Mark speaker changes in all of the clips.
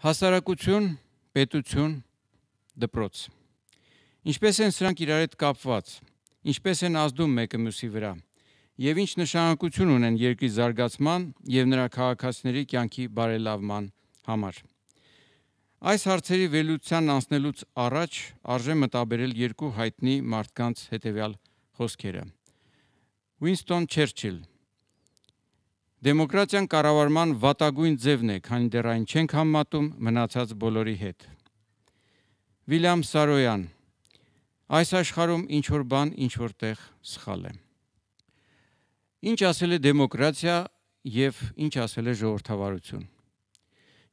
Speaker 1: Հասարակություն, պետություն, դպրոց։ Ինչպես են սրանք իրար հետ կապված, ինչպես են ազդում մեկը մյուսի վրա, եւ ինչ նշանակություն ունեն երկրի զարգացման եւ նրա քաղաքացիների կյանքի բարելավման համար։ Այս հարցերի վերլուծության անցնելուց առաջ արժե մտաբերել երկու հայտնի մարդկանց հետևյալ խոսքերը։ Ուինստոն Չերչիլ. Դեմոկրատիան կառավարման վատագույն ձևն է, քանի դեռ այն չենք համեմատում մնացած բոլորի հետ։ Վիլյամ Սարոյան. Այս աշխարհում ինչ-որ բան ինչ-որ տեղ սխալ է։ Ինչ ասել է դեմոկրատիա եւ ինչ ասել է ժողովրդավարություն։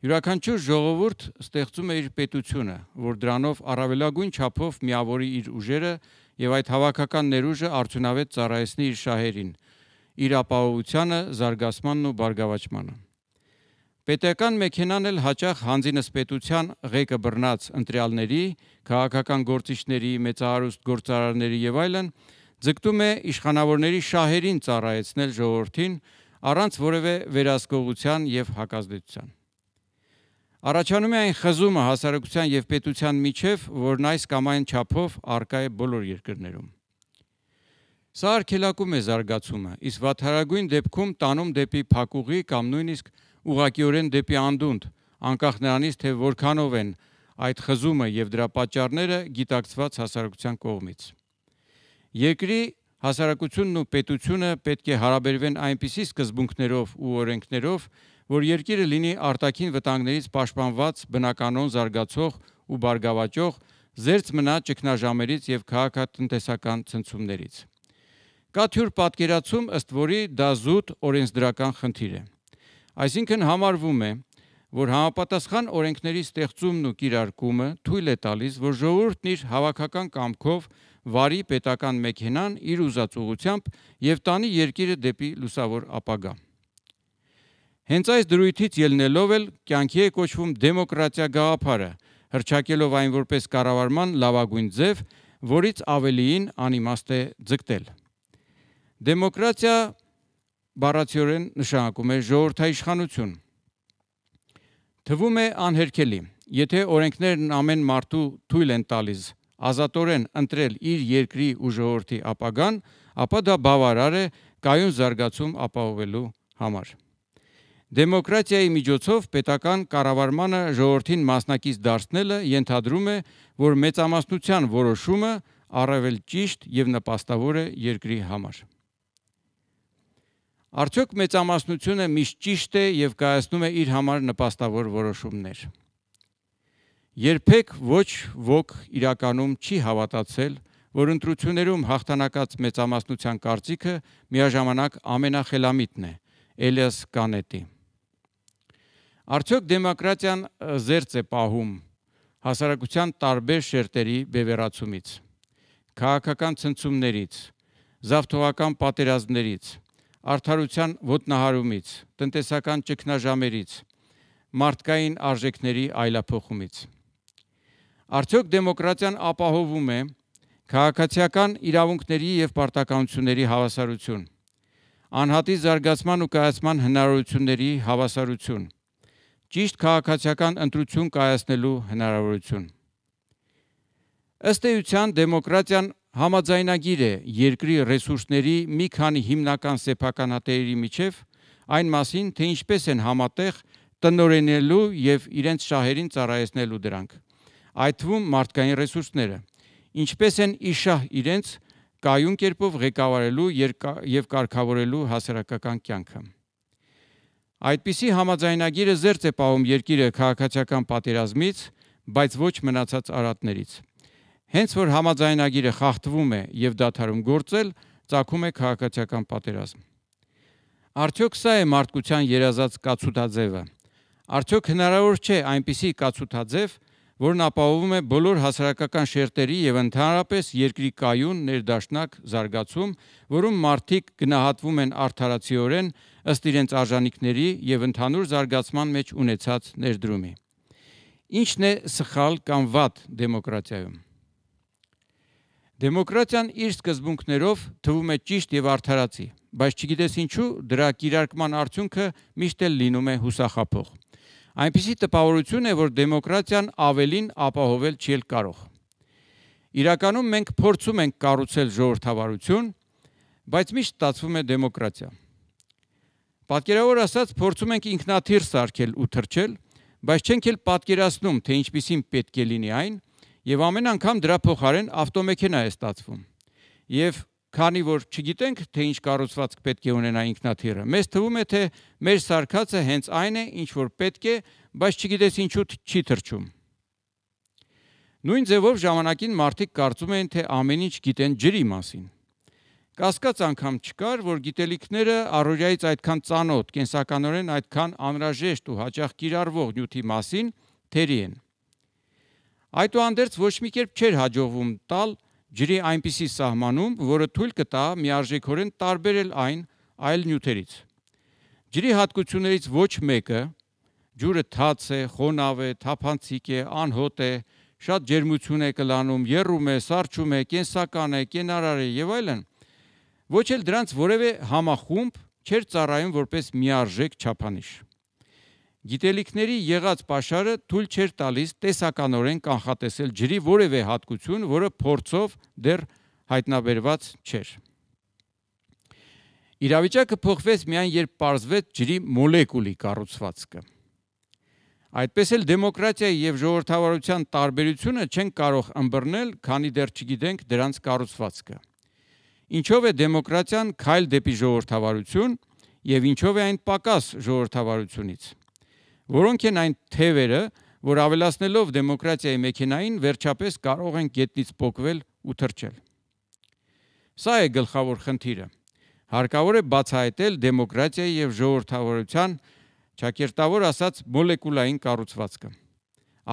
Speaker 1: Յուրաքանչյուր ժողովուրդ ստեղծում է իր պետությունը, որ դրանով առավելագույն չափով միավորի իր ուժերը եւ այդ հավաքական ներուժը արդյունավետ ծառայեցնի իր շահերին, իր ապահովությանը, զարգացմանն ու բարգավաճմանը։ Պետական մեքենան էլ հաճախ հանձինս պետության ղեկը բռնած ընտրյալների, քաղաքական գործիչների, մեծահարուստ գործարարների եւ այլն ձգտում է իշխանավորների շահերին ծառայեցնել ժողովրդին առանց որևէ վերահսկողության եւ հակազդեցության։ Առաջանում է այն խզումը հասարակության եւ պետության միջև, որն այս կամ այն չափով առկա է բոլոր երկրներում։ Սա արգելակում է զարգացումը, իսկ վատթարագույն դեպքում տանում դեպի փակուղի կամ նույնիսկ ուղղակիորեն դեպի անդունդ, անկախ նրանից, թե որքանով են այդ խզումը եւ դրա պատճառները գիտակցված հասարակության կողմից։ Երկրի հասարակությունն ու պետությունը պետք է հարաբերվեն այնպիսի սկզբունքներով ու օրենքներով, որ երկիրը լինի արտաքին վտանգներից պաշտպանված բնականոն զարգացող ու բարգավաճող, զերծ մնա ճգնաժամերից եւ քաղաքատնտեսական ցնցումներից։ Կա թյուր պատկերացում, ըստ որի դա զուտ օրենսդրական խնդիր է։ Այսինքն համարվում է, որ համապատասխան օրենքների ստեղծումն ու կիրարկումը թույլ է տալիս, որ ժողովուրդն իր հավաքական կամքով վարի պետական մեքենան իր ուզած ուղղությամբ եւ տանի երկիրը դեպի լուսավոր ապագա։ Հենց այս դրույթից ելնելով էլ կյանքի է կոչվում դեմոկրատիա գաղափարը, հռչակելով այն որպես կառավարման լավագույն ձև, որից ավելիին անիմաստ է ձգտել։ Դեմոկրատիա բառացիորեն նշանակում է ժողովրդաիշխանություն։ Թվում է անհերքելի, եթե օրենքներն ամեն մարդու թույլ են տալիս ազատորեն ընտրել իր երկրի ու ժողովրդի ապագան, ապա դա բավարար է կայուն զարգացում ապահովելու համար։ Դեմոկրատիայի միջոցով պետական կառավարմանը ժողովրդին մասնակից դարձնելը ենթադրում է, որ մեծամասնության որոշումը առավել ճիշտ եւ նպաստավոր է երկրի համար։ Արդյոք մեծամասնությունը միշտ ճիշտ է եւ կայացնում է իր համար նպաստավոր որոշումներ։ Երբեք ոչ ոք իրականում չի հավատացել, որ ընտրություններում հաղթանակած մեծամասնության կարծիքը միաժամանակ ամենախելամիտն է, Էլիաս Կանետի։ Արդյոք դեմոկրատիան զերծ է պահում հասարակության տարբեր շերտերի բևեռացումից, քաղաքական ցնցումներից, զավթողական պատերազմներից, արդարության ոտնահարումից, տնտեսական ճգնաժամերից, մարդկային արժեքների այլափոխումից։ Արդյոք դեմոկրատիան ապահովում է քաղաքացիական իրավունքների եւ պարտականությունների հավասարություն, անհատի զարգացման ու կայացման հնարավորությունների հավասարություն, ճիշտ քաղաքացիական ընտրություն կայացնելու հնարավորություն։ Ըստ էության դեմոկրատիան համաձայնագիր է երկրի ռեսուրսների մի քանի հիմնական սեփականատերերի միջև այն մասին, թե ինչպես են համատեղ տնօրինելու եւ իրենց շահերին ծառայեցնելու դրանք, այդ թվում մարդկային ռեսուրսները, ինչպես են իշահ իրենց կայուն կերպով ղեկավարելու եւ կարգավորելու հասարակական կյանքը։ Այդպիսի համաձայնագիրը զերծ է պահում երկիրը քաղաքացիական պատերազմից, բայց ոչ մնացած արատներից։ Հենց որ համաձայնագիրը խախտվում է եւ դադարում գործել, ծագում է քաղաքացիական պատերազմ։ Արդյոք սա է մարդկության երազած կացութաձևը։ Արդյոք հնարավոր չէ այնպիսի կացութաձև, որն ապահովում է բոլոր հասարակական շերտերի եւ ընդհանրապես երկրի կայուն ներդաշնակ զարգացում, որում մարդիկ գնահատվում են արդարացիորեն ըստ իրենց արժանինքների եւ ընդհանուր զարգացման մեջ ունեցած ներդրումի։ Ինչն է սխալ կամ վատ դեմոկրատիայում։ Դեմոկրատիան իր սկզբունքներով թվում է ճիշտ եւ արդարացի, բայց չգիտես ինչու դրա կիրարկման արդյունքը միշտ էլ լինում է հուսախաբող։ Այնպիսի տպավորություն է, որ դեմոկրատիան ավելին ապահովել չի կարող։ Իրականում մենք փորձում ենք կառուցել ժողովրդավարություն, բայց միշտ ստացվում է դեմոկրատիա։ Պատկերավոր ասած, փորձում ենք ինքնաթիռ սարքել ու թռչել, բայց չենք էլ պատկերացնում, թե ինչպիսին պետք է լինի այն, եւ ամեն անգամ դրա փոխարեն ավտոմեքենա է ստացվում։ Եվ քանի որ չգիտենք, թե ինչ կառուցվածք պետք է ունենա ինքնաթիռը, մեզ թվում է, թե մեր սարքածը հենց այն է, ինչ որ պետք է, բայց չգիտես ինչու չի թռչում։ Նույն ձևով ժամանակին մարդիկ կարծում էին, թե ամեն ինչ գիտեն ջրի մասին։ Կասկած անգամ չկար, որ գիտելիքները առօրյայից այդքան ծանոթ, կենսականորեն այդքան անհրաժեշտ ու հաճախ կիրառվող նյութի մասին թերի են։ Այդուհանդերձ ոչ մի կերպ չէր հաջողվում տալ ջրի այնպիսի սահմանում, որը թույլ կտա միարժեքորեն տարբերել այն այլ նյութերից։ Ջրի հատկություններից ոչ մեկը, ջուրը թաց է, խոնավ է, թափանցիկ է, անհոտ է, շատ ջերմություն է կլանում, եռում է, սառչում է, կենսական է, կենարար է եւ այլն, ոչ էլ դրանց որևէ համախումբ չէր ծառայում որպես միարժեք չափանիշ։ Գիտելիքների եղած պաշարը թույլ չէր տալիս տեսականորեն կանխատեսել ջրի որևէ հատկություն, որը փորձով դեռ հայտնաբերված չէր։ Իրավիճակը փոխվեց միայն, երբ պարզվեց ջրի մոլեկուլի կառուցվածքը։ Այդպես էլ դեմոկրատիայի եւ ժողովրդավարության տարբերությունը չեն կարող ըմբռնել, քանի դեռ չգիտենք դրանց կառուցվածքը։ Ինչով է դեմոկրատիան քայլ դեպի ժողովրդավարություն եւ ինչով է այն պակաս ժողովրդավարությունից։ Որոնք են այն թևերը, որ ավելացնելով դեմոկրատիայի մեքենային վերջապես կարող են գետնից պոկվել ու թռչել։ Սա է գլխավոր խնդիրը։ Հարկավոր է բացահայտել դեմոկրատիայի եւ ժողովրդավարության, ճակերտավոր ասած, մոլեկուլային կառուցվածքը։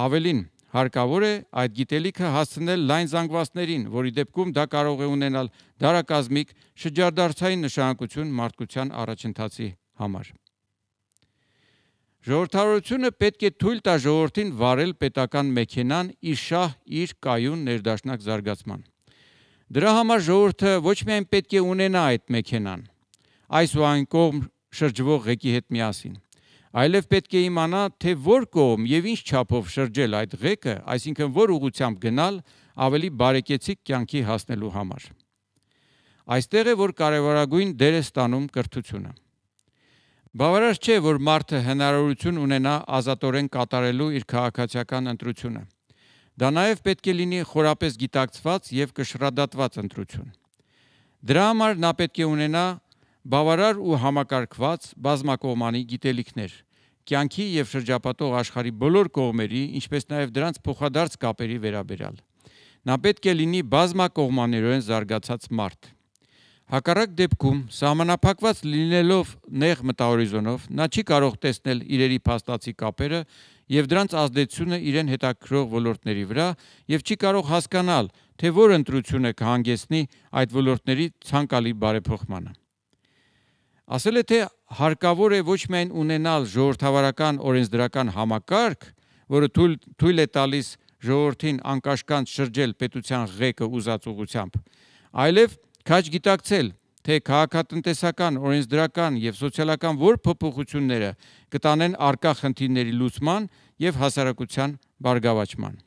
Speaker 1: Ավելին, հարկավոր է այդ գիտելիքը հասցնել լայն զանգվածներին, որի դեպքում դա կարող է ունենալ դարակազմիկ շրջադարձային նշանակություն մարդկության առաջընթացի համար։ Ժողովրդավարությունը պետք է թույլ տա ժողովրդին վարել պետական մեքենան իր շահ, իր կայուն ներդաշնակ զարգացման։ Դրա համար ժողովուրդը ոչ միայն պետք է ունենա այդ մեքենան, այս ու այն կողմ շրջվող ղեկի հետ միասին, այլև պետք է իմանա, թե որ կողմ եւ ինչ չափով շրջել այդ ղեկը, այսինքն որ ուղղությամբ գնալ ավելի բարեկեցիկ կյանքի հասնելու համար։ Այստեղ է, որ կարևորագույն դեր է ստանում կրթությունը։ Բավարար չէ, որ մարդը հնարավորություն ունենա ազատորեն կատարելու իր քաղաքացիական ընտրությունը։ Դա նաև պետք է լինի խորապես գիտակցված եւ կշռադատված ընտրություն։ Դրա համար նա պետք է ունենա բավարար ու համակարգված բազմակողմանի գիտելիքներ, կյանքի եւ շրջապատող աշխարհի բոլոր կողմերի, ինչպես նաև դրանց փոխադարձ կապերի վերաբերյալ։ Նա պետք է լինի բազմակողմաներեն զարգացած մարդ։ Հակառակ դեպքում, սահմանափակված լինելով նեղ մտահորիզոնով, նա չի կարող տեսնել իրերի փաստացի կապերը եւ դրանց ազդեցությունը իրեն հետաքրող ոլորտների վրա եւ չի կարող հասկանալ, թե որ ընտրությունը կհանգեցնի այդ ոլորտների ցանկալի բարեփոխմանը։ Ասել է, թե հարկավոր է ոչ միայն ունենալ ժողովրդավարական օրենսդրական համակարգ, որը թույլ է տալիս ժողովրդին անկաշկանդ շրջել պետության ղեկը ուզած ուղղությամբ, այլև քաջ գիտակցել, թե քաղաքատնտեսական, օրենսդրական եւ սոցիալական որ փոփոխությունները կտանեն առկա խնդիրների լուծման եւ հասարակության բարգավաճման։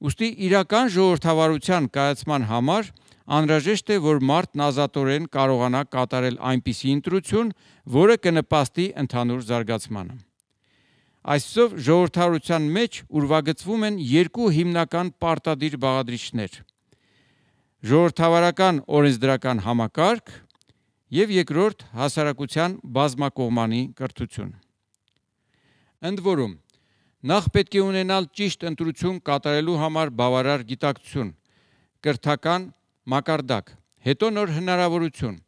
Speaker 1: Ուստի իրական ժողովրդավարության կայացման համար անհրաժեշտ է, որ մարդն ազատորեն կարողանա կատարել այնպիսի ընտրություն, որը կնպաստի ընդհանուր զարգացմանը։ Այսպիսով ժողովրդավարության մեջ ուրվագծվում են երկու հիմնական պարտադիր բաղադրիչներ՝ ժողովրդավարական օրենսդրական համակարգ եւ երկրորդ հասարակության բազմակողմանի կրթություն։ Ընդ որում, նախ պետք է ունենալ ճիշտ ընտրություն կատարելու համար բավարար գիտակցություն, կրթական մակարդակ, հետո նոր հնարավորություն։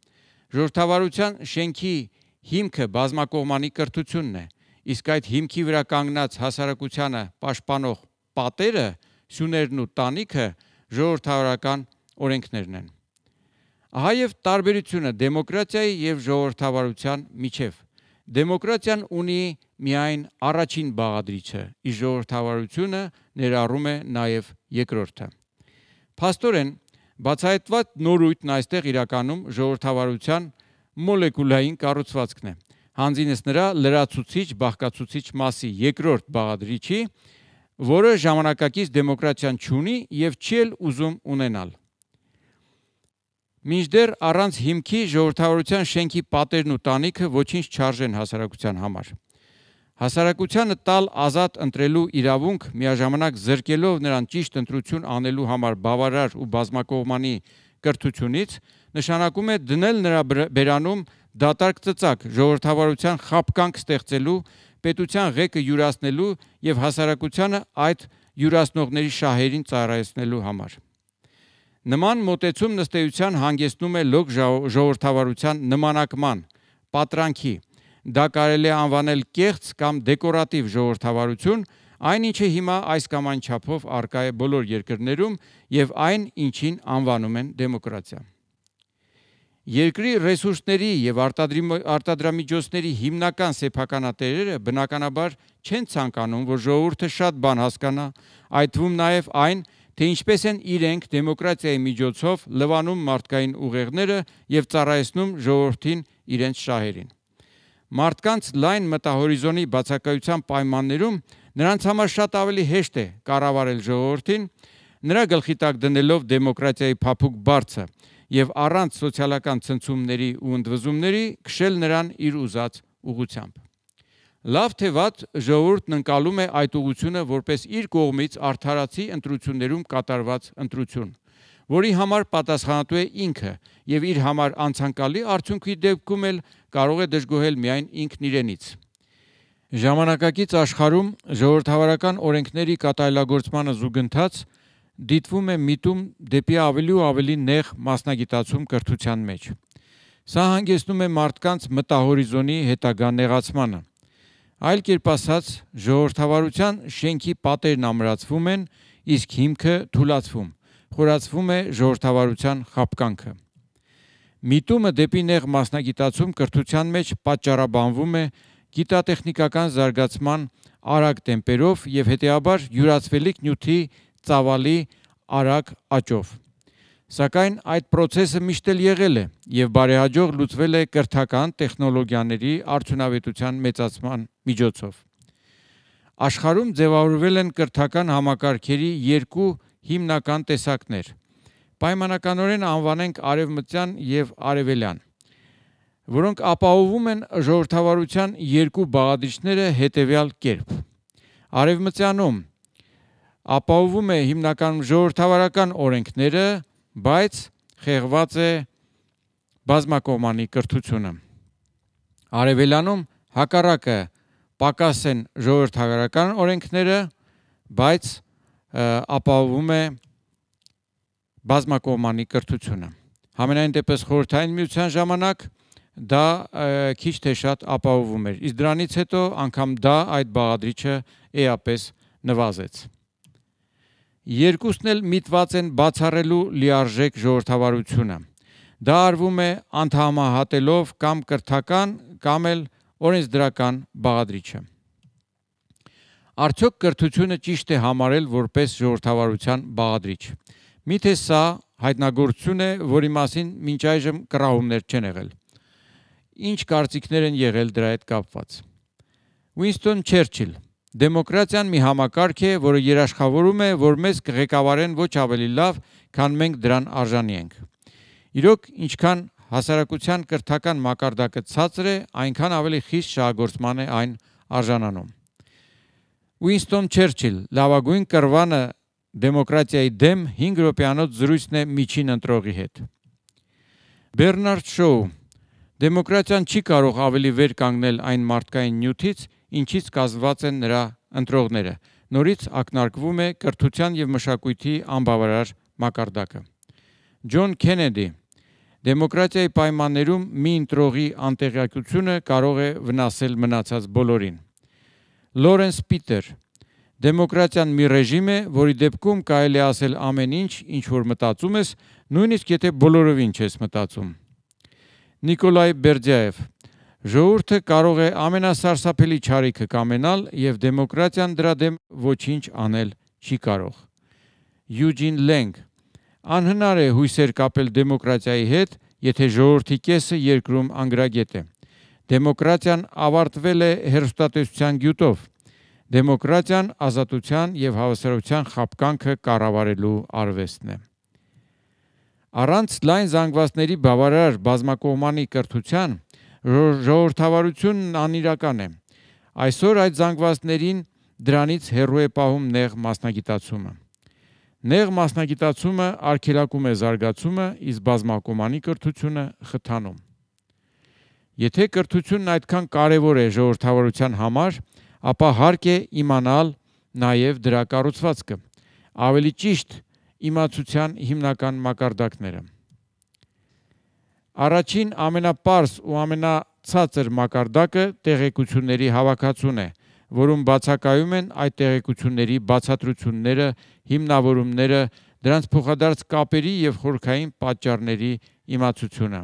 Speaker 1: Ժողովրդավարության շենքի հիմքը բազմակողմանի կրթությունն է, իսկ այդ հիմքի վրա կանգնած հասարակությանը պաշտպանող պատերը, սյուներն ու տանիքը ժողովրդավարական օրենքներն են։ Ահա եւ տարբերությունը դեմոկրատիայի եւ ժողովրդավարության միջև։ Դեմոկրատիան ունի միայն առաջին բաղադրիչը, իսկ ժողովրդավարությունը ներառում է նաեւ երկրորդը։ Փաստորեն, բացահայտված նորույթն այստեղ իրականում ժողովրդավարության մոլեկուլային կառուցվածքն է։ հանձինս նրա լրացուցիչ բաղկացուցիչ մասի երկրորդ բաղադրիչի, որը ժամանակակից դեմոկրատիան չունի եւ չի էլ ուզում ունենալ։ Մինչդեռ առանց հիմքի ժողովրդավարության շենքի պատերն ու տանիքը ոչինչ չարժեն հասարակության համար։ Հասարակությանը տալ ազատ ընտրելու իրավունք միաժամանակ զրկելով նրան ճիշտ ընտրություն անելու համար բավարար ու բազմակողմանի կրթությունից, նշանակում է դնել նրա բերանում դատարկ ծծակ ժողովրդավարության խապկանք ստեղծելու, պետության ղեկը յուրացնելու եւ հասարակությանը այդ յուրացնողների շահերին ծառայեցնելու համար։ Նման մոտեցում նստեյության հանգեցնում է լոկ ժողովրդավարության նմանակման, պատրանքի, դա կարելի է անվանել կեղծ կամ դեկորատիվ ժողովրդավարություն, այն ինչը հիմա այս կամ այն չափով առկա է բոլոր երկրներում եւ այն ինչին անվանում են դեմոկրատիա։ Երկրի ռեսուրսների եւ արտադրամիջոցների հիմնական սեփականատերերը բնականաբար չեն ցանկանում, որ ժողովուրդը շատ բան հասկանա, այդ թվում նաեւ այն, թե ինչպես են իրենք դեմոկրատիայի միջոցով լվանում մարդկային ուղեղները եւ ծառայեցնում ժողովրդին իրենց շահերին։ Մարդկանց լայն մտահորիզոնի բացակայության պայմաններում նրանց համար շատ ավելի հեշտ է կառավարել ժողովրդին, նրա գլխի տակ դնելով դեմոկրատիայի փափուկ բարձը եւ առանց սոցիալական ցնցումների ու ընդվզումների քշել նրան իր ուզած ուղղությամբ։ Լավ թե վատ ժողովուրդն ընկալում է այդ ուղղությունը որպես իր կողմից արդարացի ընտրություններում կատարված ընտրություն, որի համար պատասխանատու է ինքը եւ իր համար անցանկալի արդյունքի դեպքում էլ կարող է դժգոհել միայն ինքն իրենից։ Ժամանակակից աշխարհում ժողովրդավարական օրենքների կատարելագործմանը զուգընթաց դիտվում է միտում դեպի ավելի ու ավելի նեղ մասնագիտացում կրթության մեջ։ Սա հանգեցնում է մարդկանց մտահորիզոնի հետագա նեղացմանը։ Այլ կերպ ասած, ժողովրդավարության շենքի պատերն ամրացվում են, իսկ հիմքը թուլացվում, խորացվում է ժողովրդավարության խապկանքը։ Միտումը դեպի նեղ մասնագիտացում կրթության մեջ պատճառաբանվում է գիտատեխնիկական զարգացման արագ տեմպերով եւ հետեւաբար յուրացվելիք նյութի ծավալի արագ աճով։ Սակայն այդ process-ը միշտ էլ եղել է եւ բարեհաջող լուծվել է կրթական տեխնոլոգիաների արդյունավետության մեծացման միջոցով։ Աշխարհում ձևավորվել են կրթական համակարգերի երկու հիմնական տեսակներ։ Պայմանականորեն անվանենք արևմտյան եւ արևելյան, որոնք ապահովում են ժողովրդավարության երկու բաղադրիչները հետեւյալ կերպ։ Արևմտյանում ապահովում է հիմնականում ժողովրդավարական օրենքները, բայց խեղված է բազմակողմանի կրթությունը։ Արևելյանում հակառակը պակաս են ժողովրդավարական օրենքները, բայց ապահովում է բազմակողմանի կրթությունը։ Համենայն դեպս խորհրդային միության ժամանակ դա քիչ թե շատ ապահովում էր, իսկ դրանից հետո անգամ դա այդ բաղադրիչը էապես նվազեց։ Երկուսն էլ միտված են բացառելու լիարժեք ժողովրդավարությունը։ Դա արվում է անդամահատելով կամ կրթական, կամ էլ օրենսդրական բաղադրիչը։ Արդյոք կրթությունը ճիշտ է համարել որպես ժողովրդավարության բաղադրիչ։ Միթե սա հայտնագործություն է, որի մասին մինչ այժմ կռահումներ չեն եղել։ Ինչ կարծիքներ են եղել դրա հետ կապված։ Ուինստոն Չերչիլ. Դեմոկրատիան մի համակարգ է, որը երաշխավորում է, որ մեզ կղեկավարեն ոչ ավելի լավ, քան մենք դրան արժանի ենք։ Իրոք, ինչքան հասարակության կրթական մակարդակը ցածր է, այնքան ավելի խիստ շահագործման է այն արժանանում։ Ուինստոն Չերչիլ, լավագույն կռվանը դեմոկրատիայի դեմ 5 րոպեանոց զրույցն է միջին ընտրողի հետ։ Բեռնարդ Շոու. Դեմոկրատիան չի կարող ավելի վեր կանգնել այն մարդկային նյութից, ինչից կազմված են նրա ընտրողները։ Նորից ակնարկվում է կրթության եւ մշակույթի անբավարար մակարդակը։ Ջոն Քենեդի. Դեմոկրատիայի պայմաններում մի ընտրողի անտեղյակությունը կարող է վնասել մնացած բոլորին։ Լորենս Պիտեր. Դեմոկրատիան մի ռեժիմ է, որի դեպքում կարելի է ասել ամեն ինչ, ինչ որ մտածում ես, նույնիսկ եթե բոլորովին չես մտածում։ Նիկոլայ Բերդյաև. Ժողովուրդը կարող է ամենասարսափելի չարիքը կամենալ եւ դեմոկրատիան դրա դեմ ոչինչ անել չի կարող։ Յուջին Լենգ. Անհնար է հույսեր կապել դեմոկրատիայի հետ, եթե ժողովրդի կեսը երկրում անգրագետ է։ Դեմոկրատիան ավարտվել է հեռուստատեսության գյուտով։ Դեմոկրատիան ազատության եւ հավասարության խապկանքը կառավարելու արվեստն է։ Առանց լայն զանգվածների բավարար բազմակողմանի կրթության ժողովրդավարությունն անիրական է։ Այսօր այդ զանգվածներին դրանից հեռու է պահում նեղ մասնագիտացումը։ Նեղ մասնագիտացումը արգելակում է զարգացումը, իսկ բազմակողմանի կրթությունը խթանում։ Եթե կրթությունն այդքան կարևոր է ժողովրդավարության համար, ապա հարկ է իմանալ նաև դրա կառուցվածքը, ավելի ճիշտ իմացության հիմնական մակարդակները։ Առաջին ամենապարզ ու ամենացածր մակարդակը տեղեկությունների հավաքածուն է, որում բացակայում են այդ տեղեկությունների բացատրությունները, հիմնավորումները, դրանց փոխադարձ կապերի եւ խորքային պատճառների իմացությունը։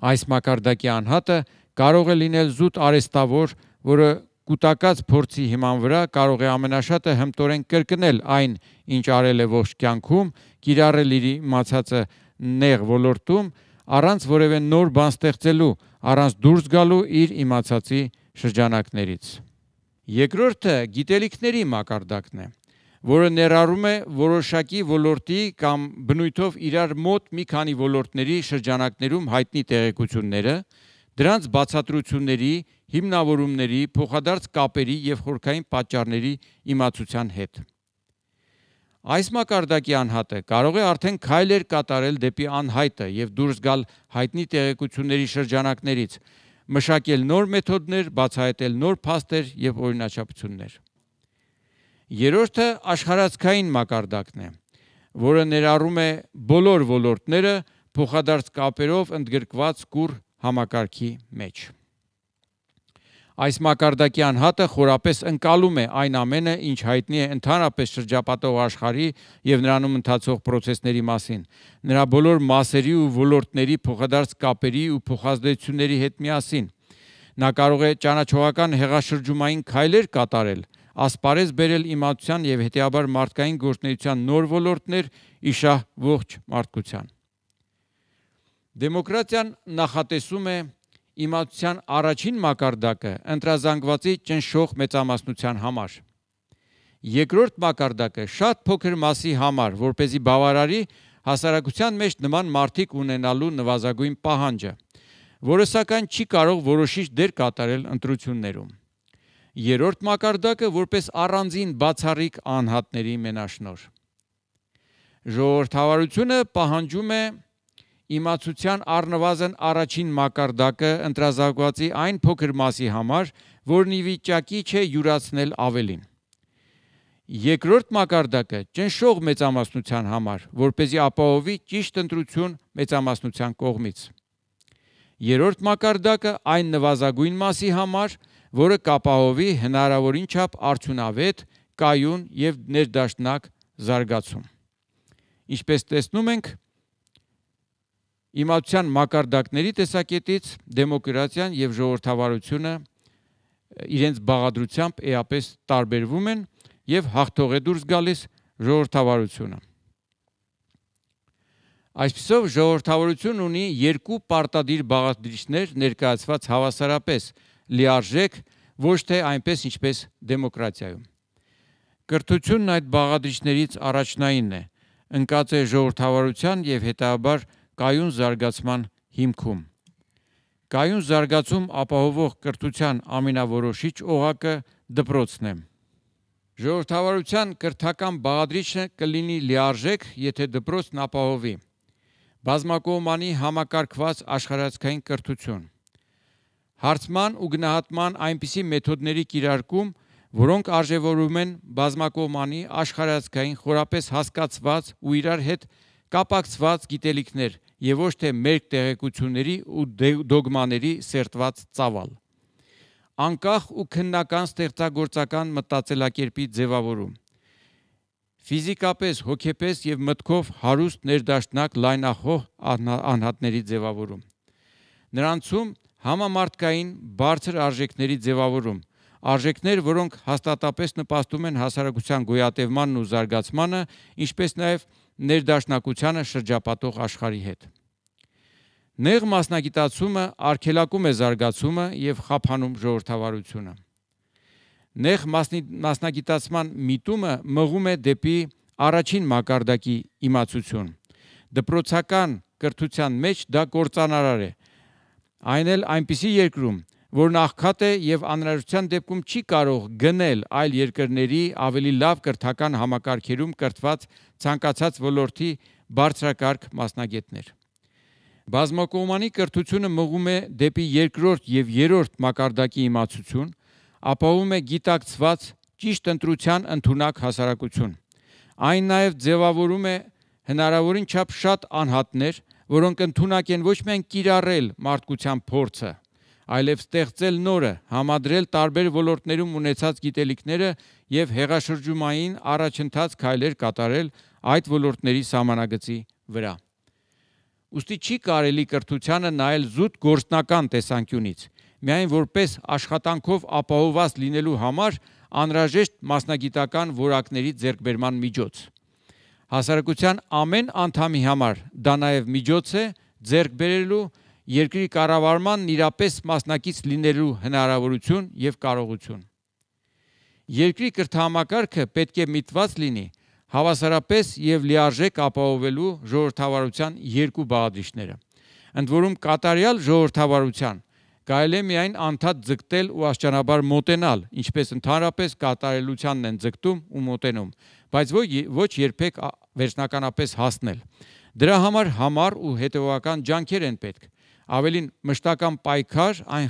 Speaker 1: Այս մակարդակի անհատը կարող է լինել զուտ արհեստավոր, որը կուտակած փորձի հիման վրա կարող է ամենաշատը հմտորեն կրկնել այն, ինչ արել է ողջ կյանքում, կիրառել իր իմացածը նեղ ոլորտում, առանց որևէ նոր բան ստեղծելու, առանց դուրս գալու իր իմացածի շրջանակներից։ Երկրորդը գիտելիքների մակարդակն է, որը ներառում է որոշակի ոլորտի կամ բնույթով իրար մոտ մի քանի ոլորտների շրջանակներում հայտնի տեղեկությունները, դրանց բացատրությունների, հիմնավորումների, փոխադարձ կապերի եւ խորքային պատճառների իմացության հետ։ Այս մակարդակի անհատը կարող է արդեն քայլեր կատարել դեպի անհայտը եւ դուրս գալ հայտնի տեղեկությունների շրջանակներից, մշակել նոր մեթոդներ, բացահայտել նոր փաստեր եւ օրինաչափություններ։ Երրորդը աշխարհացքային մակարդակն է, որը ներառում է բոլոր ոլորտները փոխադարձ կապերով ընդգրկված կուռ համակարգի մեջ։ Այս մակարդակի անհատը խորապես ընկալում է այն ամենը, ինչ հայտնի է ընդհանրապես շրջապատող աշխարհի եւ նրանում ընթացող process-ների մասին, նրա բոլոր մասերի ու ոլորտների փոխադարձ կապերի ու փոխազդեցությունների հետ միասին։ Նա կարող է ճանաչողական հեղաշրջումային քայլեր կատարել, ասպարեզ բերել իմացության եւ հետեւաբար մարդկային գործունեության նոր ոլորտներ իշահ ողջ մարդկության։ Դեմոկրատիան նախատեսում է իմացության առաջին մակարդակը ընտրազանգվածի ճնշող մեծամասնության համար։ Երկրորդ մակարդակը շատ փոքր մասի համար, որպեսզի բավարարի հասարակության մեջ նման մարդիկ ունենալու նվազագույն պահանջը, որը սակայն չի կարող որոշիչ դեր կատարել ընտրություններում։ Երրորդ մակարդակը որպես առանձին բացառիկ անհատների մենաշնորհ։ Ժողովրդավարությունը պահանջում է իմացության առնվազն առաջին մակարդակը ընտրազանգվածի այն փոքր մասի համար, որն ի վիճակի չէ յուրացնել ավելին։ Երկրորդ մակարդակը ճնշող մեծամասնության համար, որպեսզի ապահովի ճիշտ ընտրություն մեծամասնության կողմից։ Երրորդ մակարդակը այն նվազագույն մասի համար, որը կապահովի հնարավորին չափ արդյունավետ, կայուն եւ ներդաշնակ զարգացում։ Ինչպես տեսնում ենք, իմացության մակարդակների տեսակետից դեմոկրատիան եւ ժողովրդավարությունը իրենց բաղադրությամբ էապես տարբերվում են եւ հաղթող է դուրս գալիս ժողովրդավարությունը։ Այսպիսով ժողովրդավարությունն ունի երկու պարտադիր բաղադրիչներ ներկայացված հավասարապես, լիարժեք, ոչ թե այնպես ինչպես դեմոկրատիայում։ Կրթությունն այդ բաղադրիչներից առաջնայինն է, ընկած է ժողովրդավարության եւ հետեւաբար կայուն զարգացման հիմքում։ Կայուն զարգացում ապահովող կրթության ամենավորոշիչ օղակը դպրոցն է։ Ժողովրդավարության կրթական բաղադրիչը կլինի լիարժեք, եթե դպրոցն ապահովի բազմակողմանի համակարգված աշխարհացքային կրթություն, հարցման ու գնահատման այնպիսի մեթոդների կիրարկում, որոնք արժևորում են բազմակողմանի աշխարհացքային խորապես հասկացված ու իրար հետ կապակցված գիտելիքներ եւ ոչ թե մերկ տեղեկությունների ու դոգմաների սերտված ծավալ։ Անկախ ու քննական ստեղծագործական մտածելակերպի ձևավորում։ Ֆիզիկապես, հոգեպես եւ մտքով հարուստ ներդաշնակ լայնախոհ անհատների ձևավորում։ Նրանցում համամարտկային բարձր արժեքների ձևավորում, արժեքներ, որոնք հաստատապես նպաստում են հասարակության գոյատևմանն ու զարգացմանը, ինչպես նաեւ ներդաշնակությանը շրջապատող աշխարհի հետ։ Նեղ մասնագիտացումը արգելակում է զարգացումը եւ խափանում ժողովրդավարությունը։ Նեղ մասնագիտացման միտումը մղում է դեպի առաջին մակարդակի իմացություն։ Դպրոցական կրթության մեջ դա կործանարար է, այն էլ այնպիսի երկրում, որն աղքատ է եւ անհրաժեշտության դեպքում չի կարող գնել այլ երկրների ավելի լավ կրթական համակարգերում կրթված ցանկացած ոլորտի բարձրակարգ մասնագետներ։ Բազմակողմանի կրթությունը մղում է դեպի երկրորդ եւ երրորդ մակարդակի իմացություն, ապահովում է գիտակցված ճիշտ ընտրության ընդունակ հասարակություն։ Այն նաև ձևավորում է հնարավորին չափ շատ անհատներ, որոնք ընդունակ են ոչ միայն կիրառել մարդկության փորձը, այլև ստեղծել նորը, համադրել տարբեր ոլորտներում ունեցած գիտելիքները եւ հեղաշրջումային առաջընթաց քայլեր կատարել այդ ոլորտների սահմանագծի վրա։ Ուստի չի կարելի կրթությանը նայել զուտ գործնական տեսանկյունից, միայն որպես աշխատանքով ապահովված լինելու համար անհրաժեշտ մասնագիտական որակների ձեռքբերման միջոց։ Հասարակության ամեն անդամի համար դա նաև միջոց է ձեռք բերելու երկրի կառավարման իրապես մասնակից լինելու հնարավորություն եւ կարողություն։ Երկրի կրթահամակարգը պետք է միտված լինի հավասարապես եւ լիարժեք ապահովելու ժողովրդավարության երկու բաղադրիչները։ Ընդ որում կատարյալ ժողովրդավարության կարելի է միայն անդադ ձգտել ու աստիճանաբար մոտենալ, ինչպես ընդհանրապես կատարելությանն են ձգտում ու մոտենում, բայց ոչ երբեք վերջնականապես հասնել։ Դրա համար համառ ու հետևողական ջանքեր են պետք, ավելին մշտական պայքար այն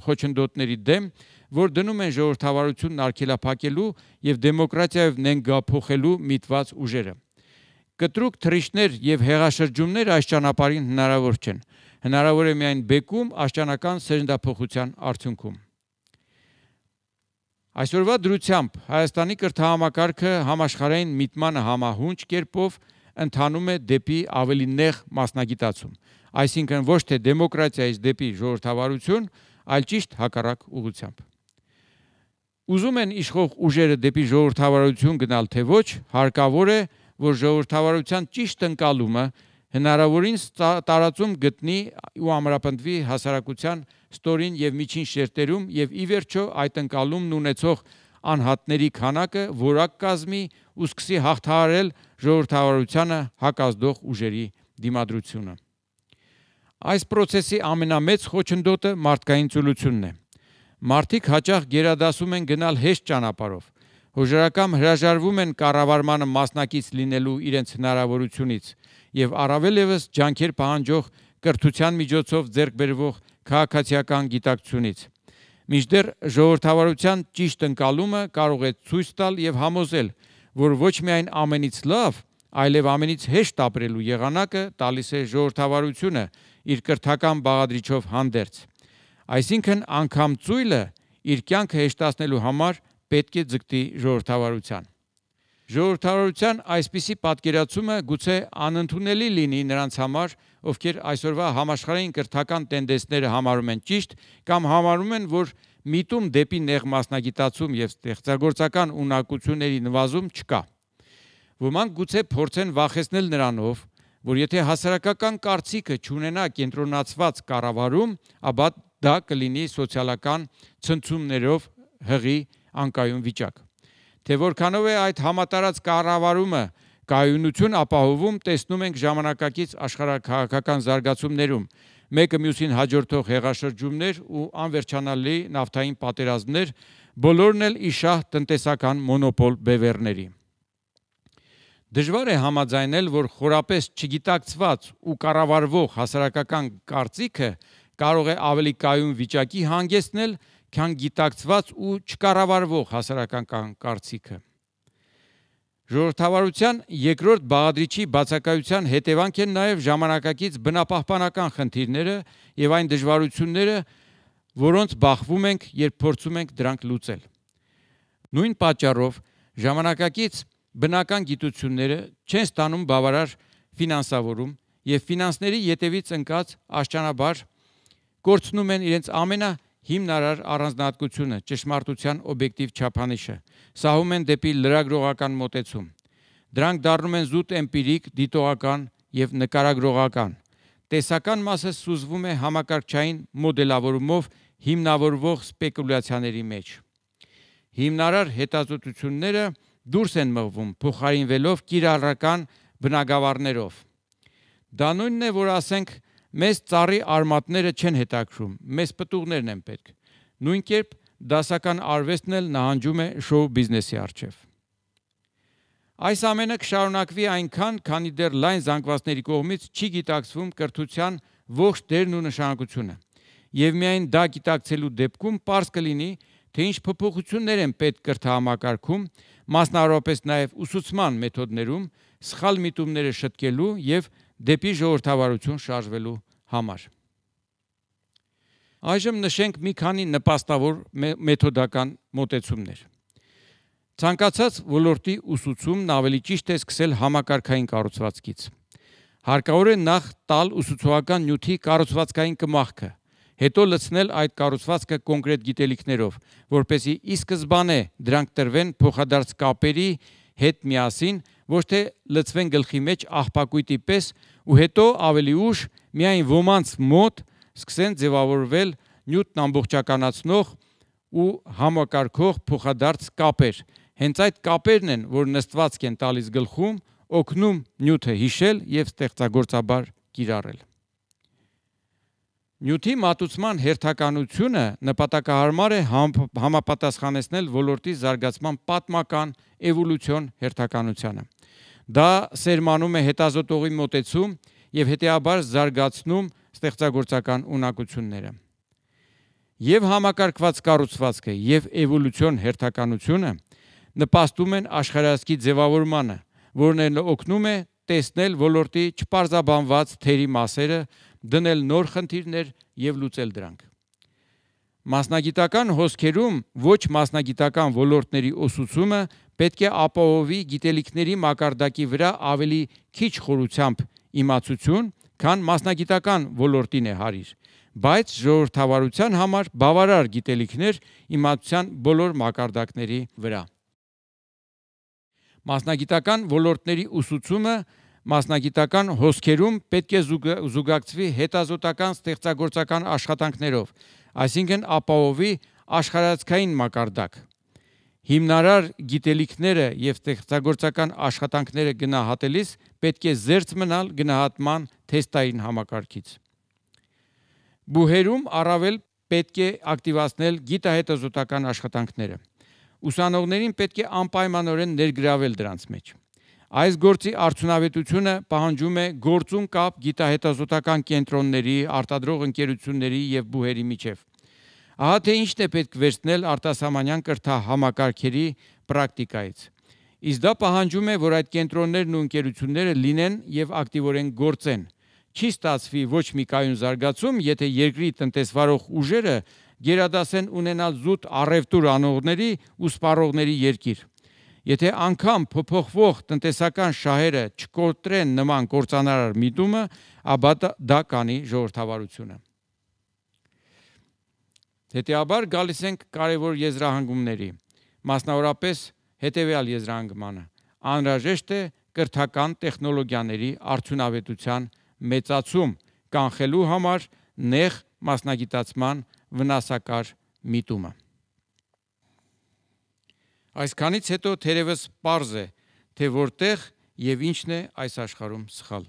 Speaker 1: խոչընդոտների դեմ, որ դնում են ժողովրդավարությունն արգելափակելու եւ դեմոկրատիայով նենգափոխելու միտված ուժերը։ Կտրուկ թռիչքներ եւ հեղաշրջումներ այս ճանապարհին հնարավոր չեն։ Հնարավոր է միայն բեկում աստիճանական սերնդափոխության արդյունքում։ Այսօրվա դրությամբ Հայաստանի կրթահամակարգը համաշխարհային միտմանը համահունչ կերպով ընթանում է դեպի ավելի նեղ մասնագիտացում, այսինքն ոչ թե դեմոկրատիայից դեպի ժողովրդավարություն, այլ ճիշտ հակառակ ուղղությամբ։ Ուզում են իշխող ուժերը դեպի ժողովրդավարություն գնալ թե ոչ, հարկավոր է, որ ժողովրդավարության ճիշտ ընկալումը հնարավորին տարածում գտնի ու ամրապնդվի հասարակության ստորին եւ միջին շերտերում եւ ի վերջո այդ ընկալումն ունեցող անհատների քանակը որակ կազմի ու սկսի հաղթահարել ժողովրդավարությանը հակազդող ուժերի դիմադրությունը։ Այս process-ի ամենամեծ խոչընդոտը մարդկային ծուլությունն է։ Մարդիկ հաճախ գերադասում են գնալ հեշտ ճանապարհով, հոժարակամ հրաժարվում են կառավարմանը մասնակից լինելու իրենց հնարավորությունից եւ առավել եւս ջանքեր պահանջող կրթության միջոցով ձեռք բերվող քաղաքացիական գիտակցությունից։ Մինչդեռ ժողովրդավարության ճիշտ ընկալումը կարող է ցույց տալ եւ համոզել, որ ոչ միայն ամենից լավ, այլև ամենից հեշտ ապրելու եղանակը տալիս է ժողովրդավարությունը իր կրթական բաղադրիչով հանդերձ։ Այսինքն անգամ ծույլը իր կյանքը հեշտացնելու համար պետք է ձգտի ժողովրդավարության։ Ժողովրդավարության այսպիսի պատկերացումը գուցե անընդունելի լինի նրանց համար, ովքեր այսօրվա համաշխարհային կրթական տենդենսները համարում են ճիշտ կամ համարում են, որ միտում դեպի նեղ մասնագիտացում եւ ստեղծագործական ունակությունների նվազում չկա։ Ոմանք գուցե փորձեն վախեցնել նրանով, որ եթե հասարակական կարծիքը չունենա կենտրոնացված կառավարում, ապա դա կլինի սոցիալական ցնցումներով հղի անկայուն վիճակ։ Թե որքանով է այդ համատարած կառավարումը կայունություն ապահովում, տեսնում ենք ժամանակակից աշխարհաքաղաքական զարգացումներում, մեկը մյուսին հաջորդող հեղաշրջումներ ու անվերջանալի նավթային պատերազմներ, բոլորն էլ իշահ տնտեսական մոնոպոլ բևեռների։ Դժվար է համաձայնել, որ խորապես չգիտակցված ու կառավարվող հասարակական կարծիքը կարող է ավելի կայուն վիճակի հանգեցնել, քան գիտակցված ու չկառավարվող հասարակական կարծիքը։ Ժողովրդավարության երկրորդ բաղադրիչի բացակայության հետևանք են նաև ժամանակակից բնապահպանական խնդիրները եւ այն դժվարությունները, որոնց բախվում ենք, երբ փորձում ենք դրանք լուծել։ Նույն պատճառով ժամանակակից բնական գիտությունները չեն ստանում բավարար ֆինանսավորում եւ ֆինանսների ետևից ընկած աստիճանաբար կորցնում են իրենց ամենահիմնարար առանձնահատկությունը, ճշմարտության օբյեկտիվ չափանիշը, սահում են դեպի լրագրողական մոտեցում։ Դրանք դառնում են զուտ էմպիրիկ, դիտողական եւ նկարագրողական, տեսական մասը սուզվում է համակարգչային մոդելավորումով հիմնավորվող սպեկուլյացիաների մեջ։ Հիմնարար հետազոտությունները դուրս են մղվում, փոխարինվելով կիրառական բնագավառներով։ Դա նույնն է, որ ասենք, մեզ ծառի արմատները չեն հետաքրում, մեզ պտուղներն են պետք։ Նույն կերպ դասական արվեստն էլ նահանջում է շոու բիզնեսի առջև։ Այս ամենը կշարունակվի այնքան, քանի դեռ լայն զանգվածների կողմից չի գիտակցվում կրթության ողջ դերն ու նշանակությունը։ Եվ միայն դա գիտակցելու դեպքում պարզ կլինի, թե ինչ փոփոխություններ են պետք կրթահամակարգում, մասնավորապես նաև ուսուցման մեթոդներում, սխալ միտումները շտկելու և դեպի ժողովրդավարություն շարժվելու համար։ Այժմ նշենք մի քանի նպաստավոր մեթոդական մոտեցումներ։ Ցանկացած ոլորտի ուսուցումն ավելի ճիշտ է սկսել համակարգային կառուցվածքից։ Հարկավոր է նախ տալ ուսուցողական նյութի կառուցվածքային կմախքը, հետո լցնել այդ կառուցվածքը կոնկրետ գիտելիքներով, որպեսզի ի սկզբանե դրանք տրվեն փոխադարձ կապերի հետ միասին, ոչ թե լցվեն գլխի մեջ աղբակույտի պես ու հետո ավելի ուշ միայն ոմանց մոտ սկսեն ձևավորվել նյութն ամբողջականացնող ու համակարգող փոխադարձ կապեր։ Հենց այդ կապերն են, որ նստվածք են տալիս գլխում, օգնում նյութը հիշել և ստեղծագործաբար կիրառել։ Նյութի մատուցման հերթականությունը նպատակահարմար է համապատասխանեցնել ոլորտի զարգացման պատմական էվոլյուցիոն հերթականությանը։ Դա սերմանում է հետազոտողի մոտեցում և հետևաբար զարգացնում ստեղծագործական ունակությունները։ Եվ համակարգված կառուցվածքը և էվոլյուցիոն հերթականությունը նպաստում են աշխարհայացքի ձևավորմանը, որն օգնում է տեսնել ոլորտի չպարզաբանված թերի մասերը, դնել նոր խնդիրներ և լուծել դրանք։ Մասնագիտական հոսքերում ոչ մասնագիտական ոլորտների ուսուցումը պետք է ապահովի գիտելիքների մակարդակի վրա ավելի քիչ խորությամբ իմացություն, քան մասնագիտական ոլորտին է հարիր, բայց ժողովրդավարության համար բավարար գիտելիքներ իմացության բոլոր մակարդակների վրա։ Մասնագիտական ոլորտների ուսուցումը մասնագիտական հոսքերում պետք է զուգակցվի հետազոտական ստեղծագործական աշխատանքներով, այսինքն ապահովի աշխարհայացքային մակարդակ։ Հիմնարար գիտելիքները և ստեղծագործական աշխատանքները գնահատելիս պետք է զերծ մնալ գնահատման թեստային համակարգից։ Բուհերում առավել պետք է ակտիվացնել գիտահետազոտական աշխատանքները։ Ուսանողներին պետք է անպայմանորեն ներգրավել դրանց մեջ։ Այս գործի արդյունավետությունը պահանջում է գործուն կապ գիտահետազոտական կենտրոնների, արտադրող ընկերությունների և բուհերի միջև։ Ահա թե ինչն է պետք վերցնել արտասահմանյան կրթահամակարգերի պրակտիկայից։ Իսկ դա պահանջում է, որ այդ կենտրոններն ու ընկերությունները լինեն և ակտիվորեն գործեն։ Չի ստացվի ոչ մի կայուն զարգացում, եթե երկրի տնտեսվարող ուժերը գերադասեն ունենալ զուտ առևտուր անողների ու սպառողների երկիր։ Եթե անգամ փոփոխվող տնտեսական շահերը չկոտրեն նման կործանարար միտումը, ապա դա կանի ժողովրդավարությունը։ Հետևաբար գալիս ենք կարևոր եզրահանգումների, մասնավորապես հետևյալ եզրահանգմանը. անհրաժեշտ է կրթական տեխնոլոգիաների արդյունավետության մեծացում կանխելու համար նեղ մասնագիտացման վնասակար միտումը։ Այսքանից հետո թերևս պարզ է, թե որտեղ և ինչն է այս աշխարհում սխալ։